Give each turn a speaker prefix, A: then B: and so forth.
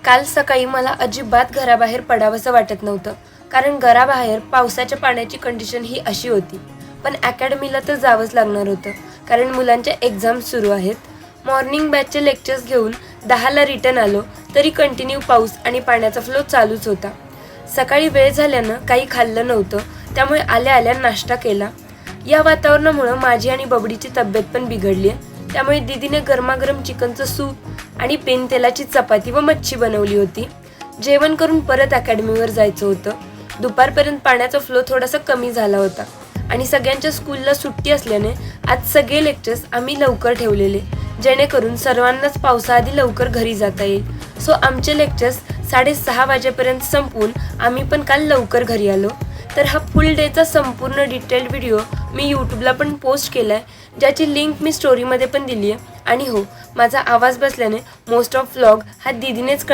A: काल सकाळी मला अजिबात घराबाहेर पडावंसं वाटत नव्हतं, कारण घराबाहेर पावसाच्या पाण्याची कंडिशन ही अशी होती. पण अकॅडमीला तर जावंच लागणार होतं, कारण मुलांच्या एक्झाम्स सुरू आहेत. मॉर्निंग बॅचचे लेक्चर्स घेऊन 10ला रिटर्न आलो, तरी कंटिन्यू पाऊस आणि पाण्याचा फ्लो चालूच होता. सकाळी वेळ झाल्यानं काही खाल्लं नव्हतं, त्यामुळे आल्या आल्या नाश्ता केला. या वातावरणामुळं माझी आणि बबडीची तब्येत पण बिघडली आहे. त्यामुळे दीदीने गरमागरम चिकनचं सूप आणि पेन तेलाची चपाती व मच्छी बनवली होती. जेवण करून परत अकॅडमीवर जायचं होतं. दुपारपर्यंत पाण्याचा फ्लो थोडासा कमी झाला होता आणि सगळ्यांच्या स्कूलला सुट्टी असल्याने आज सगळे लेक्चर्स आम्ही लवकर ठेवलेले, जेणेकरून सर्वांनाच पावसाआधी लवकर घरी जाता येईल. सो आमचे लेक्चर्स 6:30 वाजेपर्यंत संपवून आम्ही पण काल लवकर घरी आलो. तर हा फुल डेचा संपूर्ण डिटेल्ड व्हिडिओ मी यूट्यूबला पण पोस्ट केला आहे, ज्याची लिंक मी स्टोरीमध्ये पण दिली आहे. आणि हो, माझा आवाज बसल्याने मोस्ट ऑफ व्लॉग हा दीदीनेच